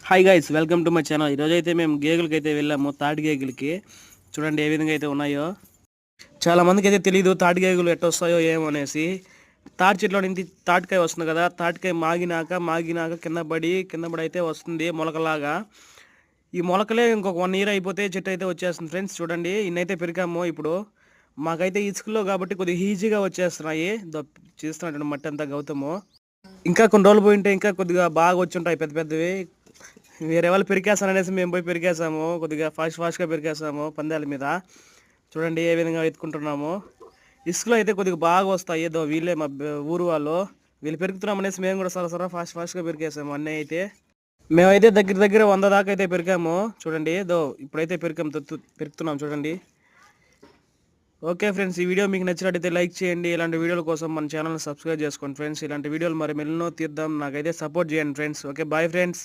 Hi guys, welcome to my channel. ఈరోజు అయితే మేము గేగులకి అయితే వెళ్ళాము. తాటి గేగులకి చూడండి ఏ విధంగా అయితే ఉన్నాయో. చాలా మందికి అయితే తెలియదు తాటి గేగులు ఎట్ట వస్తాయో ఏమో అనేసి. తాటి చెట్లో నుంచి తాటికాయ వస్తుంది కదా, తాటికాయ మాగినాక కింద పడి అయితే వస్తుంది మొలకలాగా. ఈ మొలకలే ఇంకొక 1 year అయిపోతే చెట్టు అయితే వచ్చేస్తుంది ఫ్రెండ్స్. చూడండి ఇన్నైతే పెరిగాము. ఇప్పుడు మాకైతే ఇసుకలో కాబట్టి కొద్దిగా ఈజీగా వచ్చేస్తున్నాయి. చేస్తున్నట్టు మట్టి అంతా గౌతము. ఇంకా కొన్ని రోజులు పోయింటే ఇంకా కొద్దిగా బాగా వచ్చి ఉంటాయి పెద్ద పెద్దవి. వేరే వాళ్ళు పెరికేస్తారనేసి మేము పోయి పెరికేసాము. కొద్దిగా ఫాస్ట్గా పెరికేసాము పందాల మీద. చూడండి ఏ విధంగా ఎత్తుకుంటున్నాము. ఇసుకలో అయితే కొద్దిగా బాగా వస్తాయి. ఏదో వీళ్ళే మా ఊరు వాళ్ళు వీళ్ళు పెరుగుతున్నాం అనేసి మేము కూడా సరసరా ఫాస్ట్గా పెరికేసాము అన్నీ అయితే. మేమైతే దగ్గర 100 దాకా అయితే పెరికాము. చూడండి ఏదో ఇప్పుడైతే పెరుగుతున్నాం చూడండి. ఓకే ఫ్రెండ్స్, ఈ వీడియో మీకు నచ్చినట్టయితే లైక్ చేయండి. ఇలాంటి వీడియోల కోసం మన ఛానల్ని సబ్స్క్రైబ్ చేసుకోండి ఫ్రెండ్స్. ఇలాంటి వీడియోలు మరి ఎన్నో తీద్దాం. నాకైతే సపోర్ట్ చేయండి ఫ్రెండ్స్. Okay, bye friends.